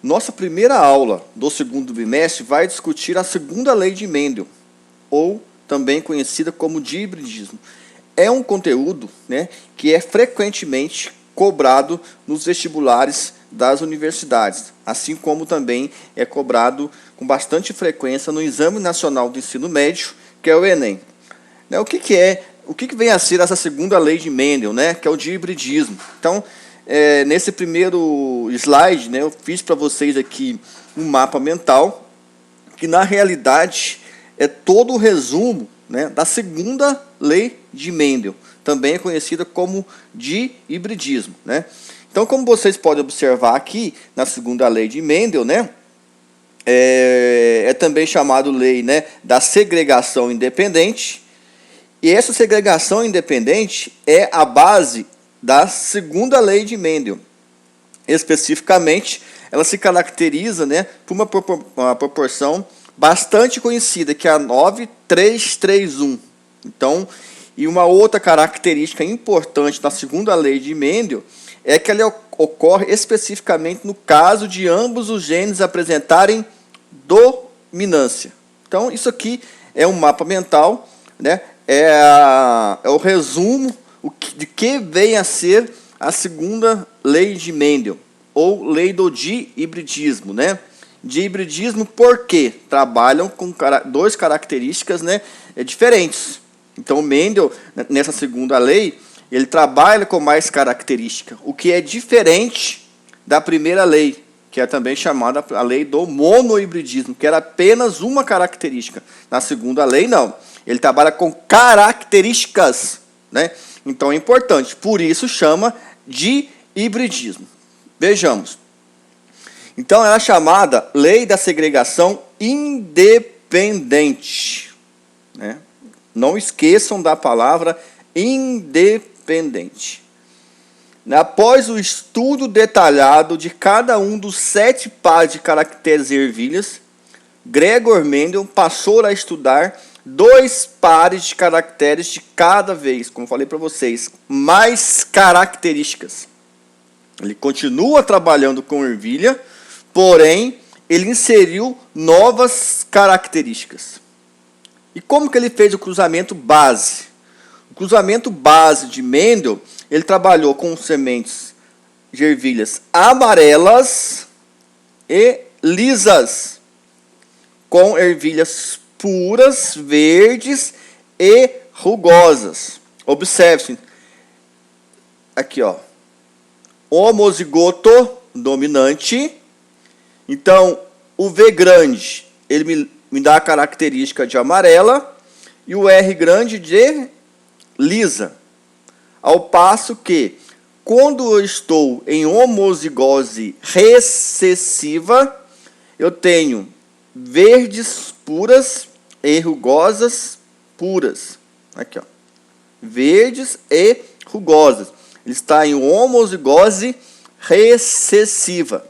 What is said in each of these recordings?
Nossa primeira aula do segundo bimestre vai discutir a segunda lei de Mendel, ou também conhecida como de hibridismo. É um conteúdo, né, que é frequentemente cobrado nos vestibulares das universidades, assim como também é cobrado com bastante frequência no Exame Nacional do Ensino Médio, que é o Enem. O que vem a ser essa segunda lei de Mendel, né, que é o de hibridismo? Então, nesse primeiro slide, né, eu fiz para vocês aqui um mapa mental, que na realidade é todo o resumo, né, da segunda lei de Mendel, também é conhecida como de hibridismo, né? Então, como vocês podem observar aqui, na segunda lei de Mendel, né, é também chamado lei, né, da segregação independente, e essa segregação independente é a base da segunda lei de Mendel. Especificamente, ela se caracteriza, né, por uma proporção bastante conhecida, que é a 9:3:3:1. Então, e uma outra característica importante da segunda lei de Mendel é que ela ocorre especificamente no caso de ambos os genes apresentarem dominância. Então, isso aqui é um mapa mental, né? É o resumo de que vem a ser a segunda lei de Mendel, ou lei do dihibridismo, né? Dihibridismo porque trabalham com duas características, né, diferentes. Então, Mendel, nessa segunda lei, ele trabalha com mais características, o que é diferente da primeira lei, que é também chamada a lei do monohibridismo, que era apenas uma característica. Na segunda lei, não. Ele trabalha com características, né? Então é importante, por isso chama de hibridismo. Vejamos. Então ela é chamada lei da segregação independente, né? Não esqueçam da palavra independente. Após o estudo detalhado de cada um dos 7 pares de caracteres e ervilhas, Gregor Mendel passou a estudar 2 pares de caracteres de cada vez, como falei para vocês, mais características. Ele continua trabalhando com ervilha, porém, ele inseriu novas características. E como que ele fez o cruzamento base? O cruzamento base de Mendel, ele trabalhou com sementes de ervilhas amarelas e lisas, com ervilhas puras, verdes e rugosas. Observe-se. Aqui, ó. Homozigoto dominante. Então, o V grande, ele me dá a característica de amarela, e o R grande de lisa. Ao passo que, quando eu estou em homozigose recessiva, eu tenho verdes puras e rugosas puras. Aqui, ó. Verdes e rugosas. Ele está em homozigose recessiva.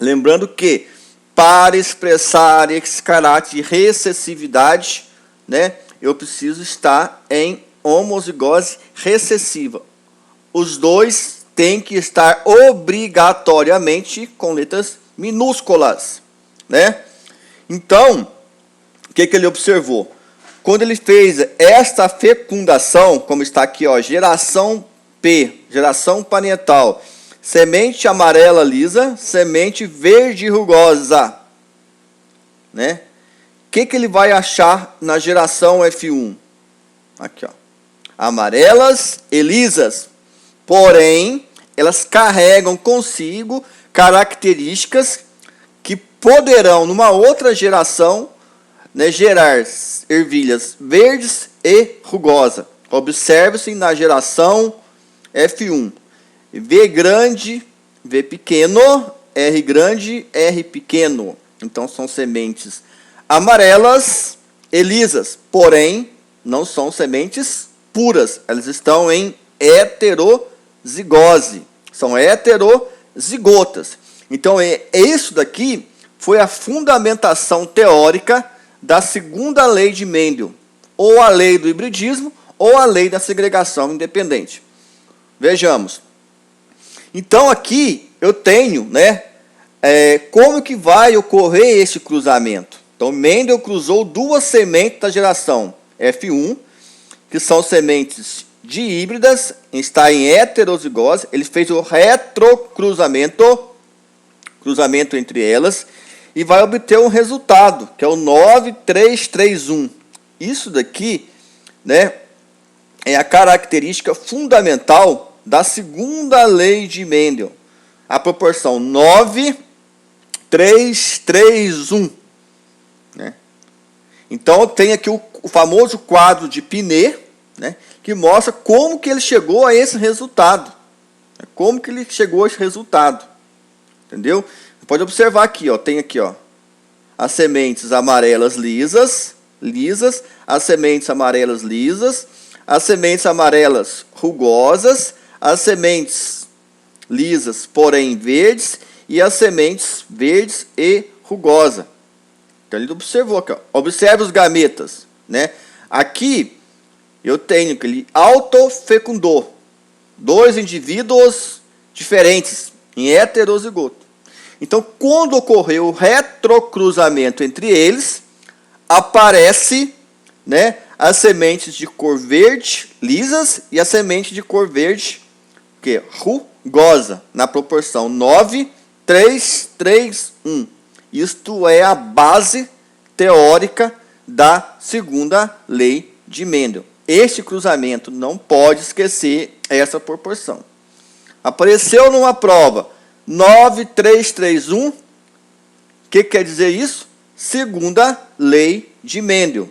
Lembrando que, para expressar esse caráter de recessividade, né, eu preciso estar em homozigose recessiva. Os dois têm que estar obrigatoriamente com letras minúsculas, né? Então, o que ele observou? Quando ele fez esta fecundação, como está aqui, ó, geração P, geração parental, semente amarela lisa, semente verde rugosa, né? O que ele vai achar na geração F1? Aqui, ó. Amarelas e lisas. Porém, elas carregam consigo características que poderão, numa outra geração, né, gerar ervilhas verdes e rugosas. Observe-se na geração F1. V grande, V pequeno, R grande, R pequeno. Então, são sementes amarelas e lisas. Porém, não são sementes puras. Elas estão em heterozigose. São heterozigotas. Então, isso daqui foi a fundamentação teórica da segunda lei de Mendel, ou a lei do hibridismo, ou a lei da segregação independente. Vejamos. Então, aqui eu tenho, né, como que vai ocorrer esse cruzamento? Então, Mendel cruzou duas sementes da geração F1, que são sementes dihíbridas, está em heterozigose. Ele fez o retrocruzamento, cruzamento entre elas, e vai obter um resultado, que é o 9331. Isso daqui, né, é a característica fundamental da segunda lei de Mendel. A proporção 9331. Né? Então, tem aqui o famoso quadro de Pinet, né, que mostra como que ele chegou a esse resultado. Como que ele chegou a esse resultado. Entendeu? Você pode observar aqui, ó, tem aqui, ó, as sementes amarelas lisas, as sementes amarelas lisas, as sementes amarelas rugosas, as sementes lisas, porém verdes, e as sementes verdes e rugosas. Então ele observou aqui, ó. Observe os gametas, né? Aqui eu tenho que ele autofecundou dois indivíduos diferentes em heterozigoto. Então, quando ocorreu o retrocruzamento entre eles, aparece, né, as sementes de cor verde lisas e a semente de cor verde rugosa, na proporção 9331. Isto é a base teórica da segunda lei de Mendel. Este cruzamento não pode esquecer essa proporção. Apareceu numa prova 9331. O que quer dizer isso? Segunda lei de Mendel,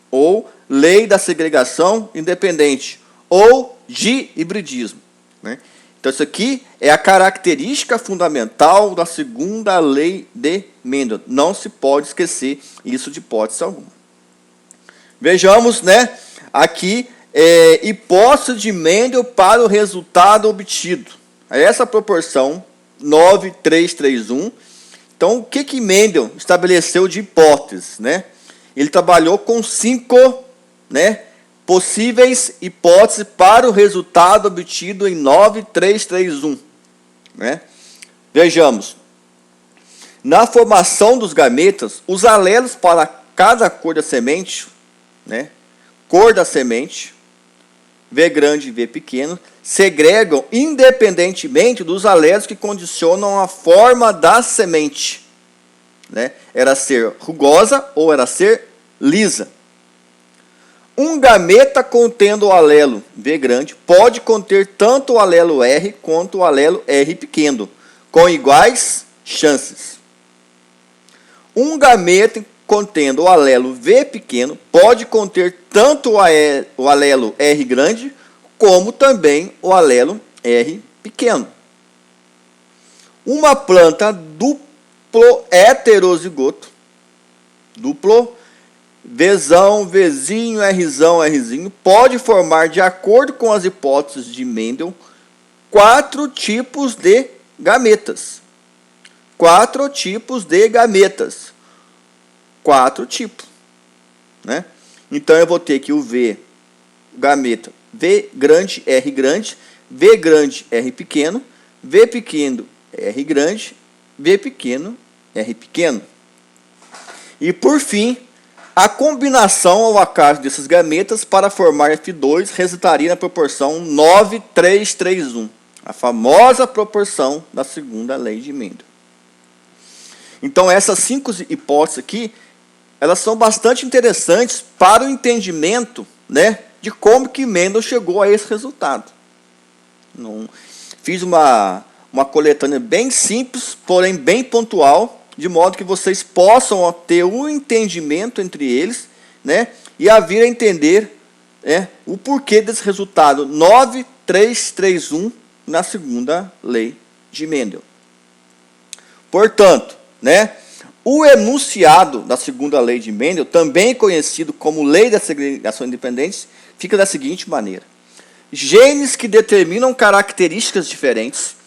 ou lei da segregação independente, ou de hibridismo. Né? Então, isso aqui é a característica fundamental da segunda lei de Mendel. Não se pode esquecer isso de hipótese alguma. Vejamos, né, aqui, hipótese de Mendel para o resultado obtido. Essa proporção, 9331. Então, o que Mendel estabeleceu de hipóteses? Né? Ele trabalhou com 5, né, possíveis hipóteses para o resultado obtido em 9331. Né? Vejamos. Na formação dos gametas, os alelos para cada cor da semente, né, cor da semente, V grande e V pequeno, segregam independentemente dos alelos que condicionam a forma da semente. Né? Era ser rugosa ou era ser lisa. Um gameta contendo o alelo V grande pode conter tanto o alelo R quanto o alelo R pequeno, com iguais chances. Um gameta contendo o alelo V pequeno pode conter tanto o alelo R grande como também o alelo R pequeno. Uma planta duplo heterozigoto, duplo Vzão, Vzinho, Rzão, Rzinho, pode formar, de acordo com as hipóteses de Mendel, 4 tipos de gametas. 4 tipos de gametas. 4 tipos. Né? Então, eu vou ter aqui o V, gameta V grande, R grande, V grande, R pequeno, V pequeno, R grande, V pequeno, R pequeno. E, por fim, a combinação ao acaso desses gametas para formar F2 resultaria na proporção 9331, a famosa proporção da segunda lei de Mendel. Então, essas 5 hipóteses aqui, elas são bastante interessantes para o entendimento, né, de como que Mendel chegou a esse resultado. Fiz uma coletânea bem simples, porém bem pontual, de modo que vocês possam ter um entendimento entre eles, né, e a vir a entender, né, o porquê desse resultado 9331 na segunda lei de Mendel. Portanto, né, o enunciado da segunda lei de Mendel, também conhecido como lei da segregação independente, fica da seguinte maneira: genes que determinam características diferentes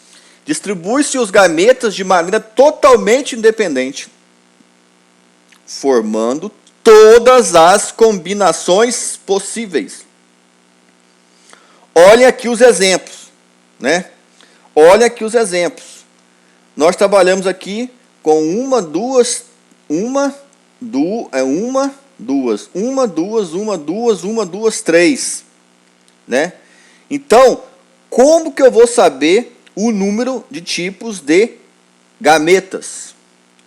distribuem-se os gametas de maneira totalmente independente, formando todas as combinações possíveis. Olhem aqui os exemplos, né? Olhem aqui os exemplos. nós trabalhamos aqui com uma, duas, três, né? Então, como que eu vou saber o número de tipos de gametas?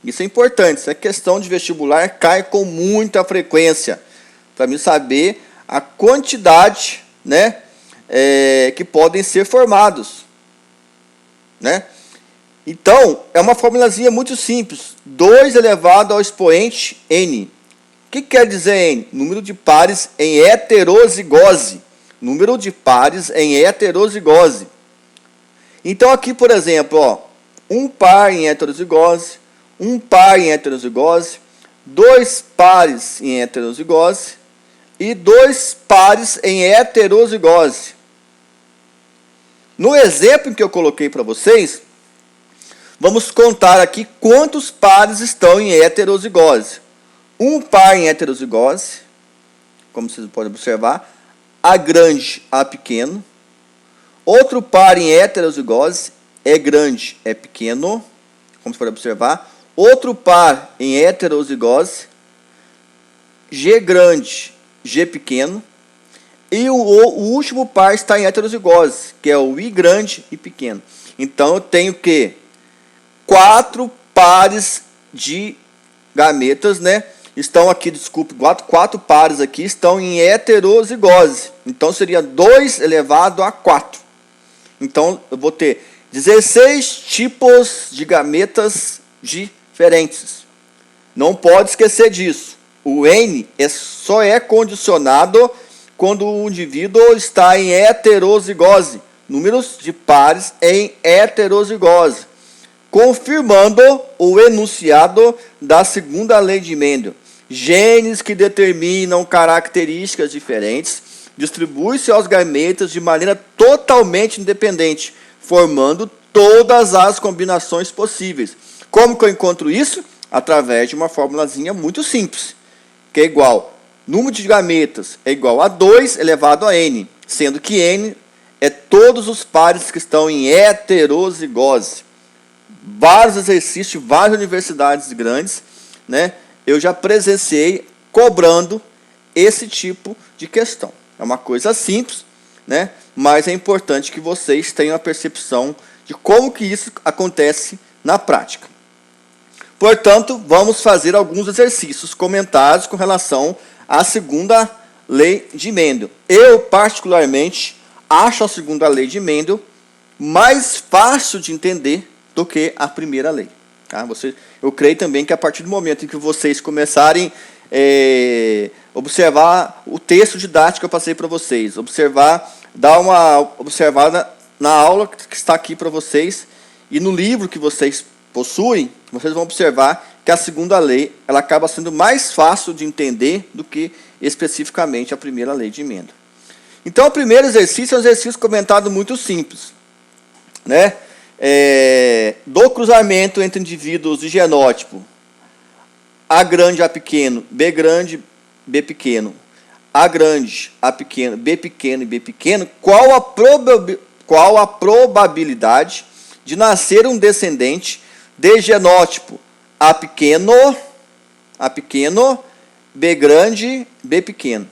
Isso é importante, essa questão de vestibular cai com muita frequência, para mim saber a quantidade, né, que podem ser formados, né? Então, é uma formulazinha muito simples. 2 elevado ao expoente n. O que quer dizer n? Número de pares em heterozigose. Número de pares em heterozigose. Então, aqui, por exemplo, ó, um par em heterozigose, um par em heterozigose, 2 pares em heterozigose e 2 pares em heterozigose. No exemplo que eu coloquei para vocês, vamos contar aqui quantos pares estão em heterozigose. Um par em heterozigose, como vocês podem observar, A grande, A pequeno. Outro par em heterozigose, E grande, E pequeno, como vocês podem observar. Outro par em heterozigose, G grande, G pequeno. E o último par está em heterozigose, que é o I grande e pequeno. Então, eu tenho que 4 pares de gametas, né? Estão aqui, desculpe, 4 pares aqui estão em heterozigose. Então, seria 2 elevado a 4. Então, eu vou ter 16 tipos de gametas diferentes. Não pode esquecer disso. O N só é condicionado quando o indivíduo está em heterozigose. Números de pares em heterozigose. Confirmando o enunciado da segunda lei de Mendel. Genes que determinam características diferentes distribuem-se aos gametas de maneira totalmente independente, formando todas as combinações possíveis. Como que eu encontro isso? Através de uma formulazinha muito simples, que é igual, número de gametas é igual a 2 elevado a n, sendo que n é todos os pares que estão em heterozigose. Vários exercícios, várias universidades grandes, né, eu já presenciei cobrando esse tipo de questão. É uma coisa simples, né, mas é importante que vocês tenham a percepção de como que isso acontece na prática. Portanto, vamos fazer alguns exercícios comentados com relação à segunda lei de Mendel. Eu, particularmente, acho a segunda lei de Mendel mais fácil de entender do que a primeira lei. Tá? Eu creio também que a partir do momento em que vocês começarem a observar o texto didático que eu passei para vocês, dar uma observada na aula que está aqui para vocês e no livro que vocês possuem, vocês vão observar que a segunda lei ela acaba sendo mais fácil de entender do que especificamente a primeira lei de Mendel. Então, o primeiro exercício é um exercício comentado muito simples, né? Do cruzamento entre indivíduos de genótipo A grande, A pequeno, B grande, B pequeno, A grande, A pequeno, B pequeno e B pequeno, qual a probabilidade de nascer um descendente de genótipo A pequeno, B grande, B pequeno?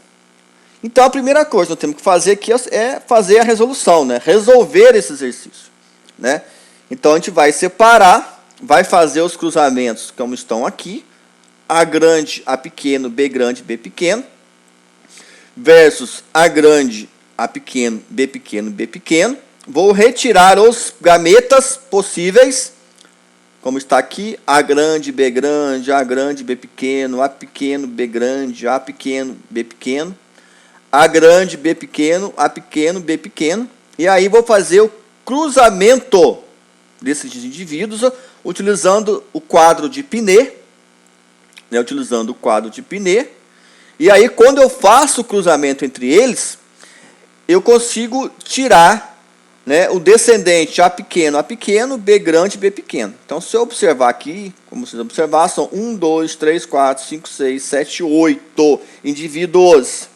Então, a primeira coisa que nós temos que fazer aqui é fazer a resolução, né? Resolver esse exercício, né? Então, a gente vai separar, vai fazer os cruzamentos como estão aqui, A grande, A pequeno, B grande, B pequeno, versus A grande, A pequeno, B pequeno, B pequeno. Vou retirar os gametas possíveis, como está aqui, A grande, B grande, A grande, B pequeno, A pequeno, B grande, A pequeno, B pequeno, A grande, B pequeno, A pequeno, B pequeno. E aí vou fazer o cruzamento desses indivíduos utilizando o quadro de Pinet, né, E aí, quando eu faço o cruzamento entre eles, eu consigo tirar, né, o descendente A pequeno, B grande, B pequeno. Então, se eu observar aqui, como vocês observaram, são 1, 2, 3, 4, 5, 6, 7, 8 indivíduos,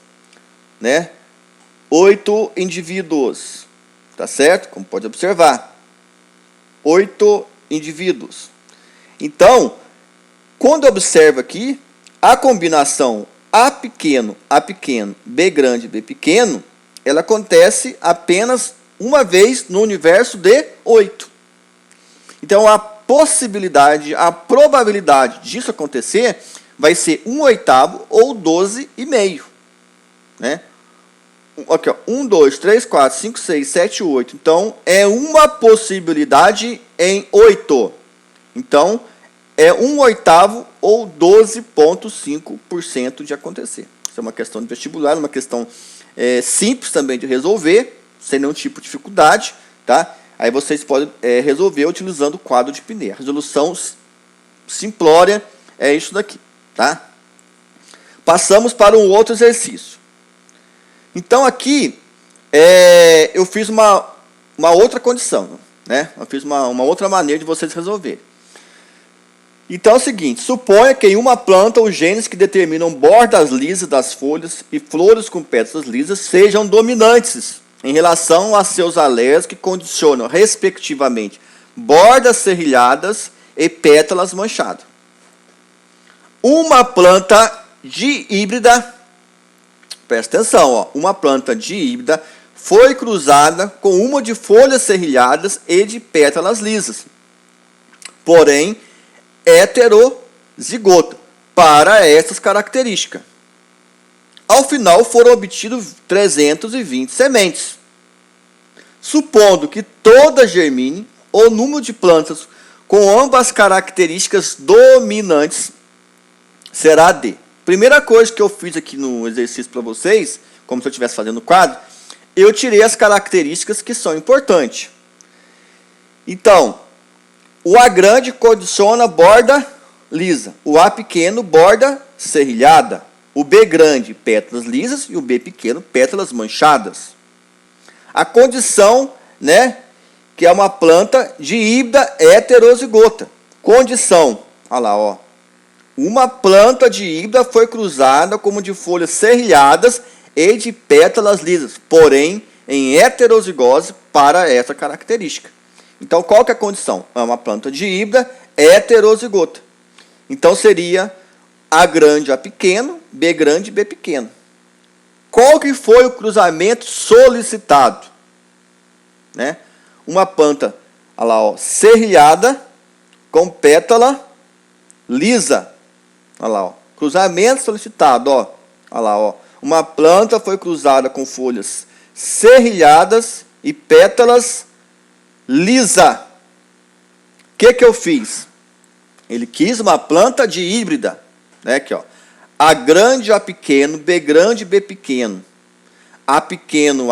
né? 8 indivíduos, tá certo? Como pode observar, 8 indivíduos. Então, quando eu observo aqui, a combinação A pequeno, B grande, B pequeno, ela acontece apenas uma vez no universo de 8. Então, a possibilidade, a probabilidade disso acontecer vai ser 1/8 ou 12,5. Né? Aqui, ó, 1, 2, 3, 4, 5, 6, 7, 8. Então, é uma possibilidade em 8. Então, é 1/8 ou 12,5% de acontecer. Isso é uma questão de vestibular, uma questão simples também de resolver, sem nenhum tipo de dificuldade, tá? Aí vocês podem resolver utilizando o quadro de Pinet. A resolução simplória é isso daqui, tá? Passamos para um outro exercício. Então aqui eu fiz uma outra condição, né? Eu fiz uma outra maneira de vocês resolverem. Então é o seguinte, suponha que em uma planta os genes que determinam bordas lisas das folhas e flores com pétalas lisas sejam dominantes em relação a seus alelos que condicionam, respectivamente, bordas serrilhadas e pétalas manchadas. Uma planta dihíbrida, presta atenção, ó, uma planta dihíbrida foi cruzada com uma de folhas serrilhadas e de pétalas lisas, porém heterozigota para essas características. Ao final foram obtidos 320 sementes. Supondo que toda germine, o número de plantas com ambas características dominantes será D. Primeira coisa que eu fiz aqui no exercício para vocês, como se eu estivesse fazendo o quadro, eu tirei as características que são importantes. Então, o A grande condiciona borda lisa, o A pequeno borda serrilhada, o B grande pétalas lisas e o B pequeno pétalas manchadas. A condição, né, que é uma planta dihíbrida heterozigota. Condição, olha lá, ó. Uma planta dihíbrida foi cruzada como de folhas serrilhadas e de pétalas lisas, porém em heterozigose para essa característica. Então, qual que é a condição? É uma planta dihíbrida heterozigota. Então, seria A grande, A pequeno, B grande, B pequeno. Qual que foi o cruzamento solicitado? Né? Uma planta, olha lá, ó, serrilhada com pétala lisa. Olha lá, ó. Cruzamento solicitado, ó. Olha lá, ó. Uma planta foi cruzada com folhas serrilhadas e pétalas lisa. O que eu fiz? Ele quis uma planta dihíbrida, né? Aqui, ó. A grande, A pequeno, B grande, B pequeno. A pequeno,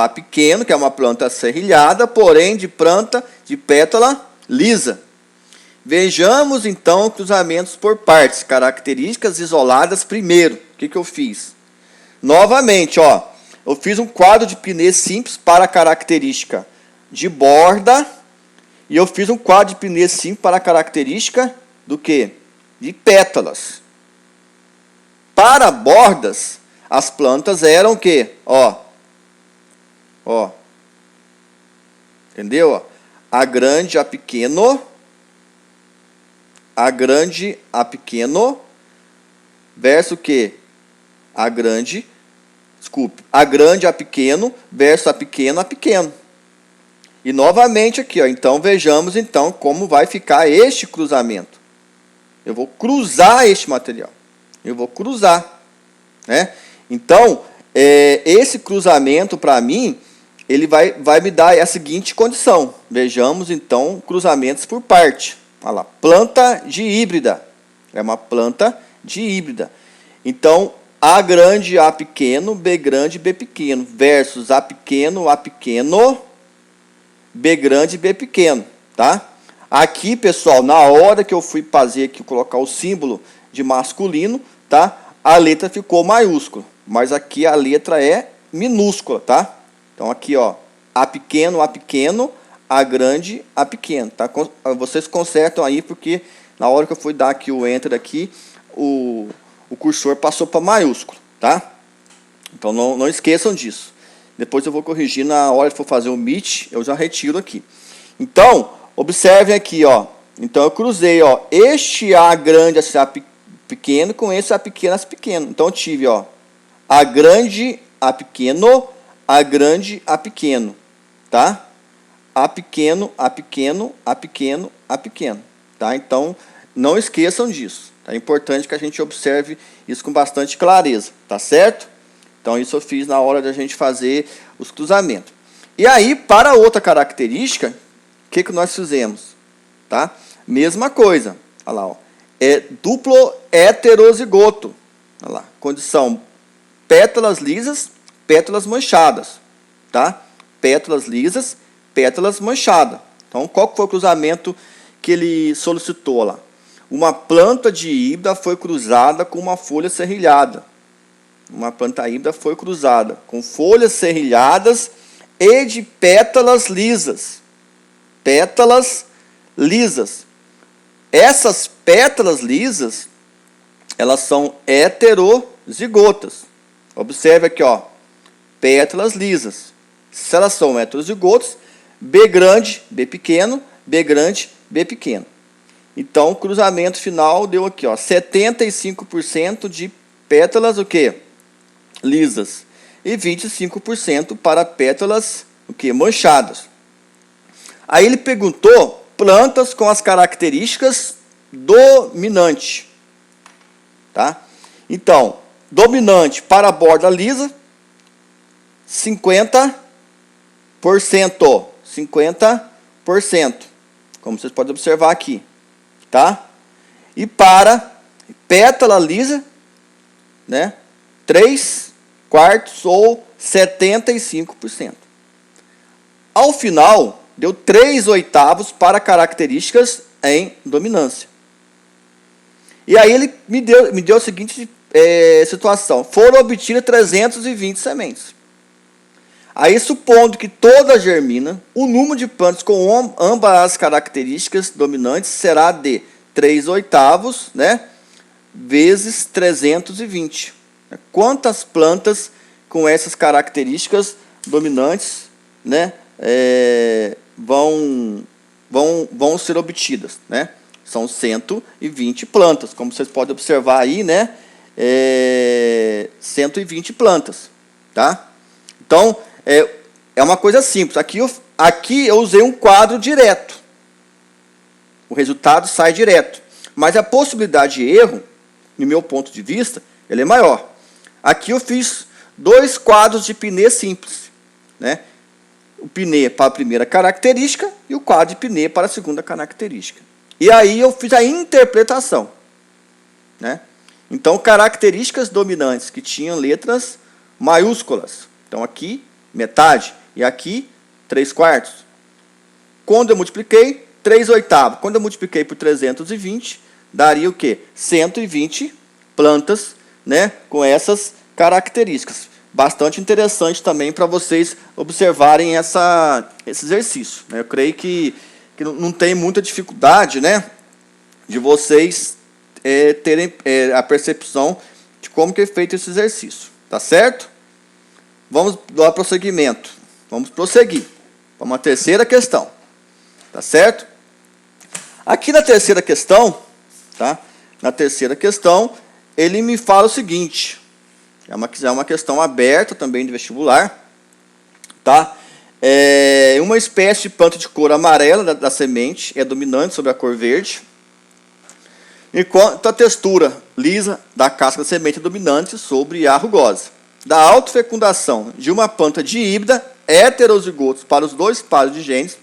que é uma planta serrilhada, porém de planta de pétala lisa. Vejamos então cruzamentos por partes, características isoladas primeiro. O que eu fiz? Novamente, ó, eu fiz um quadro de Pinet simples para a característica de borda e eu fiz um quadro de Pinet simples para a característica do quê? De pétalas. Para bordas, as plantas eram o quê? Ó. Entendeu? Ó. A grande, A pequeno. A grande, A pequeno. Versus o quê? A grande, A pequeno versus A pequeno, A pequeno. E novamente aqui, ó. Então vejamos então como vai ficar este cruzamento. Eu vou cruzar este material. Eu vou cruzar, né? Então, esse cruzamento para mim, ele vai me dar a seguinte condição. Vejamos então cruzamentos por parte. Olha lá, planta dihíbrida. É uma planta dihíbrida. Então, A grande, A pequeno, B grande, B pequeno versus A pequeno, B grande, B pequeno, tá? Aqui, pessoal, na hora que eu fui fazer aqui, colocar o símbolo de masculino, tá? A letra ficou maiúscula, mas aqui a letra é minúscula, tá? Então aqui, ó, A pequeno, A grande, A pequeno, tá? Vocês consertam aí, porque na hora que eu fui dar aqui o enter aqui, o cursor passou para maiúsculo, tá? Então não esqueçam disso. Depois eu vou corrigir na hora que for fazer o Meet, eu já retiro aqui. Então, observem aqui, ó, Então eu cruzei, ó, este A grande, esse A pequeno com esse A pequeno, esse pequeno. Então eu tive, ó, A grande, A pequeno, A grande, A pequeno, tá? A pequeno, A pequeno, A pequeno, A pequeno, tá? Então não esqueçam disso. É importante que a gente observe isso com bastante clareza, tá certo? Então isso eu fiz na hora da gente fazer os cruzamentos. E aí, para outra característica, o que nós fizemos? Tá? Mesma coisa. Olha lá, ó. É duplo heterozigoto. Olha lá. Condição: pétalas lisas, pétalas manchadas. Tá? Pétalas lisas, pétalas manchadas. Então, qual foi o cruzamento que ele solicitou lá? Uma planta de híbrida foi cruzada com uma folha serrilhada. Uma planta híbrida foi cruzada com folhas serrilhadas e de pétalas lisas. Pétalas lisas. Essas pétalas lisas, elas são heterozigotas. Observe aqui, ó, pétalas lisas. Se elas são heterozigotas, B grande, B pequeno, B grande, B pequeno. Então, o cruzamento final deu aqui, ó, 75% de pétalas o quê? Lisas e 25% para pétalas o quê? Manchadas. Aí ele perguntou plantas com as características dominante, tá? Então, dominante para a borda lisa, 50%, 50%, como vocês podem observar aqui, tá? E para pétala lisa, né, 3/4 ou 75%. Ao final, deu 3/8 para características em dominância. E aí ele me deu a seguinte situação. Foram obtidas 320 sementes. Aí, supondo que toda germina, o número de plantas com ambas as características dominantes será de 3/8, né, vezes 320. Quantas plantas com essas características dominantes, né, vão ser obtidas, né? São 120 plantas, como vocês podem observar aí, né? 120 plantas, tá? Então, é uma coisa simples. Aqui eu usei um quadro direto. O resultado sai direto. Mas a possibilidade de erro, no meu ponto de vista, ele é maior. Aqui eu fiz 2 quadros de Pinet simples, né? O Pinet para a primeira característica e o quadro de Pinet para a segunda característica. E aí eu fiz a interpretação, né? Então, características dominantes que tinham letras maiúsculas. Então, aqui, metade. E aqui, 3/4. Quando eu multipliquei, 3/8. Quando eu multipliquei por 320, daria o quê? 120 plantas, né, com essas características. Bastante interessante também para vocês observarem esse exercício, né? Eu creio que não tem muita dificuldade, né, de vocês terem a percepção de como que é feito esse exercício. Tá certo? Vamos dar prosseguimento. Vamos prosseguir. Vamos à terceira questão. Tá certo? Aqui na terceira questão, tá? Na terceira questão, ele me fala o seguinte. É uma questão aberta também de vestibular, tá? Uma espécie de planta de cor amarela da semente é dominante sobre a cor verde, enquanto a textura lisa da casca da semente é dominante sobre a rugosa. Da autofecundação de uma planta de híbrida, heterozigotos para os 2 pares de genes,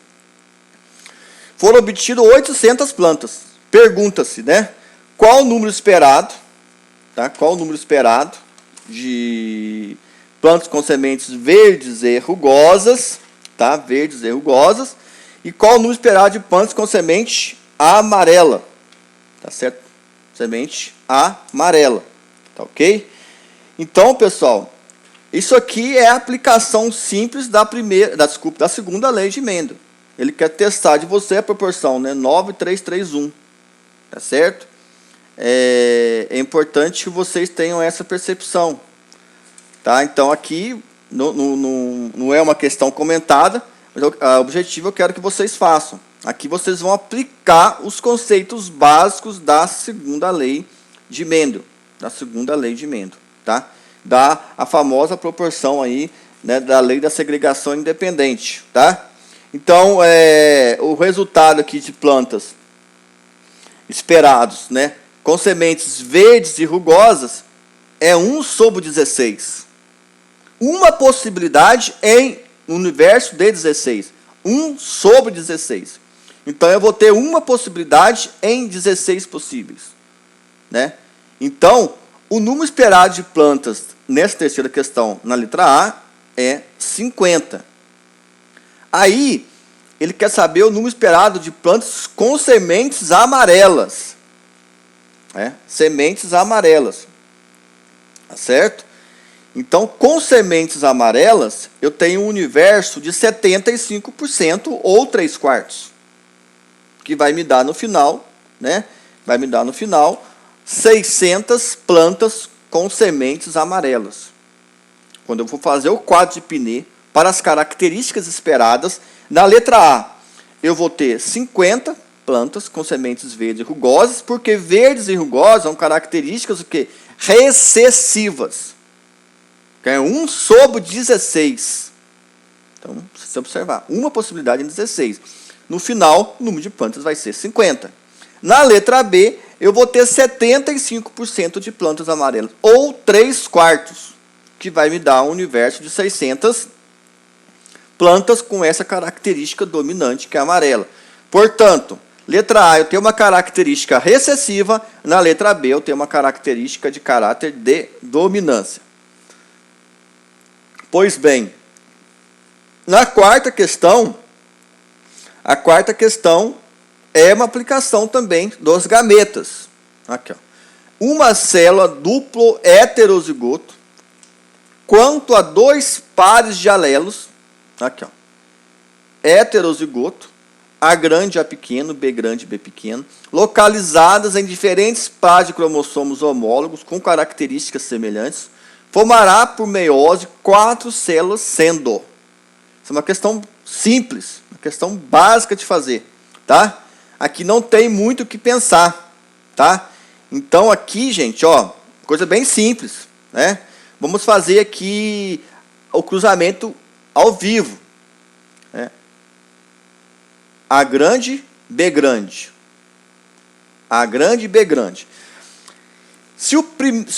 foram obtidas 800 plantas. Pergunta-se, né? Qual o número esperado, tá? Qual o número esperado de plantas com sementes verdes e rugosas, tá? Verdes e rugosas. E qual o número esperado de plantas com semente amarela, tá certo? Semente amarela, tá ok? Então, pessoal, isso aqui é a aplicação simples da segunda lei de Mendel. Ele quer testar de você a proporção, né, 9:3:3:1, tá certo? É importante que vocês tenham essa percepção, tá? Então aqui não é uma questão comentada, O objetivo eu quero que vocês façam. Aqui vocês vão aplicar os conceitos básicos da segunda lei de Mendel. Tá? A famosa proporção aí, né, da lei da segregação independente. Tá? Então, o resultado aqui de plantas esperados, né, com sementes verdes e rugosas, é 1/16. Uma possibilidade em universo de 16. 1/16. Então, eu vou ter uma possibilidade em 16 possíveis. Né? Então, o número esperado de plantas nessa terceira questão, na letra A, é 50. Aí, ele quer saber o número esperado de plantas com sementes amarelas. Sementes amarelas. Tá certo? Então, com sementes amarelas, eu tenho um universo de 75% ou 3/4. Que vai me dar no final, né? 600 plantas com sementes amarelas. Quando eu for fazer o quadro de Pinet para as características esperadas, na letra A, eu vou ter 50 plantas com sementes verdes e rugosas, porque verdes e rugosas são características o quê? Recessivas. Que é 1/16. Então, precisa observar. Uma possibilidade em 16. No final, o número de plantas vai ser 50. Na letra B, eu vou ter 75% de plantas amarelas, ou 3/4, que vai me dar um universo de 600 plantas com essa característica dominante, que é amarela. Portanto, letra A, eu tenho uma característica recessiva, na letra B, eu tenho uma característica de caráter de dominância. Pois bem, na quarta questão, a quarta questão é uma aplicação também dos gametas. Aqui, ó. Uma célula duplo heterozigoto, quanto a 2 pares de alelos, aqui, ó, heterozigoto, A grande, A pequeno, B grande, B pequeno, localizadas em diferentes pares de cromossomos homólogos com características semelhantes, formará por meiose 4 células sendo. Isso é uma questão simples, uma questão básica de fazer, tá? Aqui não tem muito o que pensar, tá? Então aqui, gente, ó, coisa bem simples, né? Vamos fazer aqui o cruzamento ao vivo, né? A grande, B grande. A grande, B grande. Se o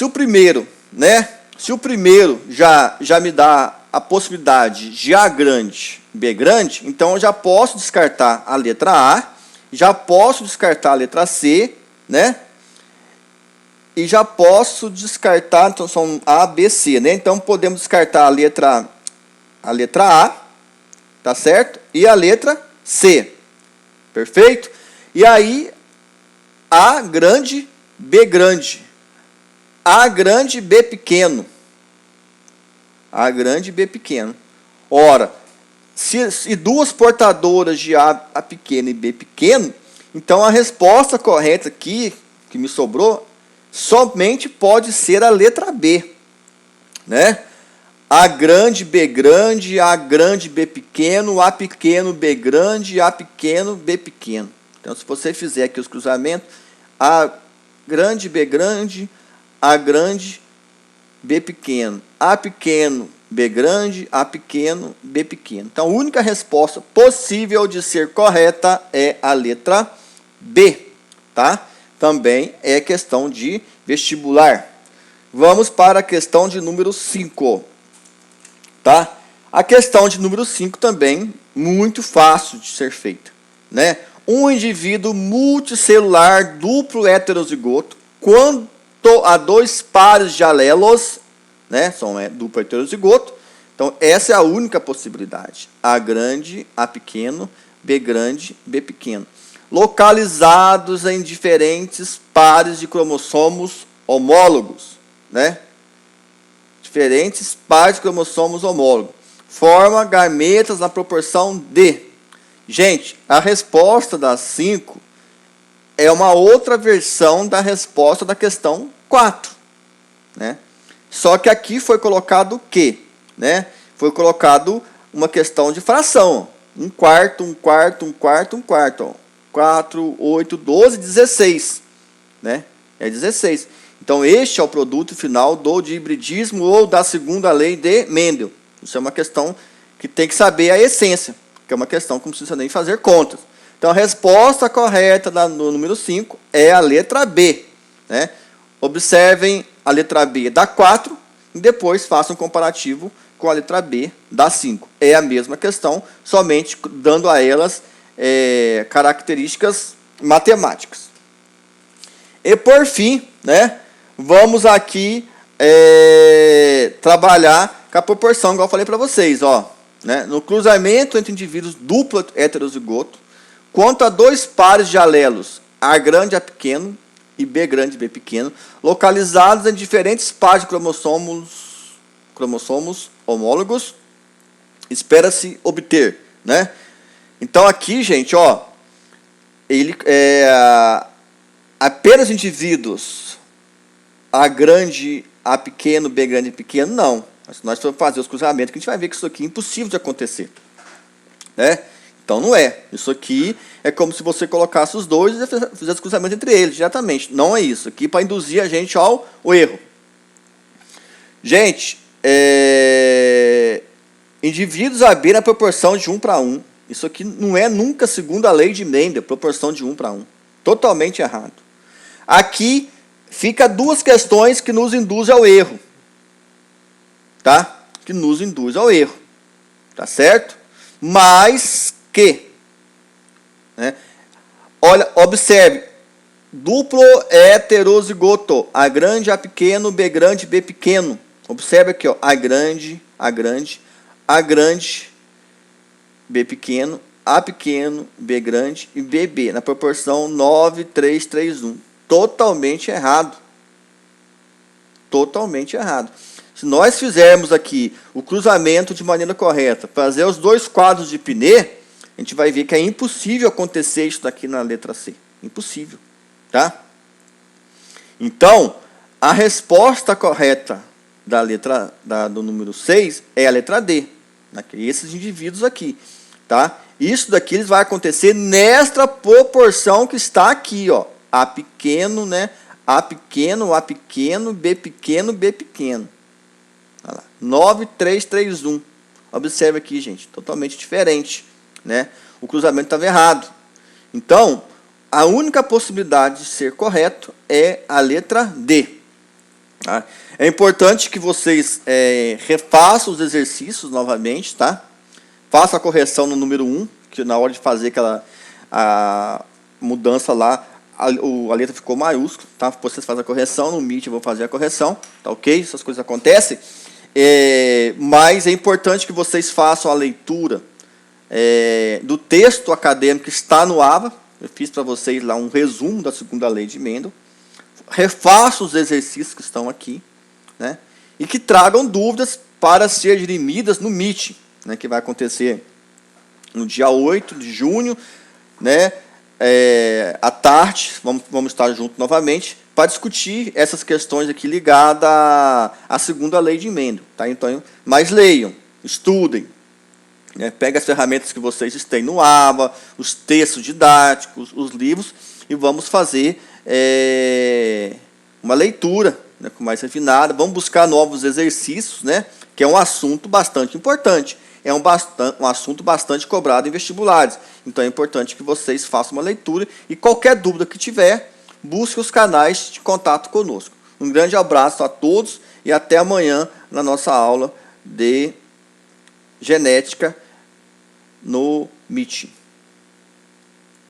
primeiro, né? Se o primeiro já me dá a possibilidade de A grande, B grande, então eu já posso descartar a letra A, já posso descartar a letra C, né? E já posso descartar, então são A, B, C, né? Então podemos descartar a letra A, tá certo? E a letra C. Perfeito? E aí, A grande, B grande. A grande, B pequeno. A grande, B pequeno. Ora, se duas portadoras de A pequeno e B pequeno, então a resposta correta aqui, que me sobrou, somente pode ser a letra B. Né? A grande, B grande, A grande, B pequeno, A pequeno, B grande, A pequeno, B pequeno. Então, se você fizer aqui os cruzamentos, A grande, B grande, A grande, B pequeno, A pequeno, B grande, A pequeno, B pequeno. Então, a única resposta possível de ser correta é a letra B, tá? Também é questão de vestibular. Vamos para a questão de número 5. Tá? A questão de número 5 também muito fácil de ser feita, né? Um indivíduo multicelular duplo heterozigoto, quanto a 2 pares de alelos, né? São duplo heterozigoto. Então essa é a única possibilidade. A grande, A pequeno, B grande, B pequeno. Localizados em diferentes pares de cromossomos homólogos, né? Diferentes pares de cromossomos homólogos. Forma gametas na proporção D. Gente, a resposta das 5 é uma outra versão da resposta da questão 4. Né? Só que aqui foi colocado o quê? Né? Foi colocado uma questão de fração. Um quarto, um quarto, um quarto, um quarto. Ó. 4, 8, 12, 16. Né? É 16. Então, este é o produto final do dihibridismo ou da segunda lei de Mendel. Isso é uma questão que tem que saber a essência, que é uma questão que não precisa nem fazer contas. Então, a resposta correta no número 5 é a letra B. Né? Observem a letra B da 4 e depois façam um comparativo com a letra B da 5. É a mesma questão, somente dando a elas características matemáticas. E por fim, né, vamos aqui trabalhar com a proporção, igual eu falei para vocês. Ó, né, no cruzamento entre indivíduos duplo heterozigoto, quanto a dois pares de alelos, A grande A pequeno e B grande B pequeno, localizados em diferentes pares de cromossomos homólogos, espera-se obter. Né? Então aqui, gente, ó, ele apenas indivíduos A grande A pequeno, B grande B pequeno, não. Mas se nós formos fazer os cruzamentos, que a gente vai ver que isso aqui é impossível de acontecer. Né? Então não é. Isso aqui é como se você colocasse os dois e fizesse cruzamento entre eles diretamente. Não é isso. Aqui para induzir a gente ao erro. Gente, indivíduos AB na proporção de 1 para 1. Isso aqui não é nunca segundo a lei de Mendel, proporção de 1 para 1. Totalmente errado. Aqui fica duas questões que nos induzem ao erro. Tá? Que nos induz ao erro. Tá certo? Mas que, né? Olha, observe, duplo heterozigoto, A grande A pequeno, B grande B pequeno. Observe aqui, ó, A grande, B pequeno, A pequeno, B grande e BB, na proporção 9, 3, 3, 1. Totalmente errado. Totalmente errado. Se nós fizermos aqui o cruzamento de maneira correta, fazer os dois quadros de Pinet, a gente vai ver que é impossível acontecer isso daqui na letra C. Impossível. Tá? Então, a resposta correta da letra do número 6 é a letra D. Esses indivíduos aqui. Tá? Isso daqui vai acontecer nesta proporção que está aqui. Ó. A pequeno, né? A pequeno, A pequeno, B pequeno, B pequeno. 9, 3, 3, 1. Observe aqui, gente. Totalmente diferente. Né? O cruzamento estava errado. Então, a única possibilidade de ser correto é a letra D. Tá? É importante que vocês refaçam os exercícios novamente. Tá? Faça a correção no número 1, que na hora de fazer a mudança lá, a letra ficou maiúscula. Tá? Vocês fazem a correção, no Meet eu vou fazer a correção. Tá ok? Essas coisas acontecem. Mas é importante que vocês façam a leitura do texto acadêmico que está no AVA. Eu fiz para vocês lá um resumo da segunda lei de Mendel. Refaçam os exercícios que estão aqui, né? E que tragam dúvidas para ser dirimidas no Meet, né? Que vai acontecer no dia 8 de junho, né? À tarde, vamos estar juntos novamente para discutir essas questões aqui ligadas à segunda lei de Mendel. Tá? Então, mas leiam, estudem. Pegue as ferramentas que vocês têm no AVA, os textos didáticos, os livros, e vamos fazer uma leitura, né, com mais refinada. Vamos buscar novos exercícios, né, que é um assunto bastante importante. É um assunto bastante cobrado em vestibulares. Então é importante que vocês façam uma leitura e qualquer dúvida que tiver, busque os canais de contato conosco. Um grande abraço a todos e até amanhã na nossa aula de genética no Meet.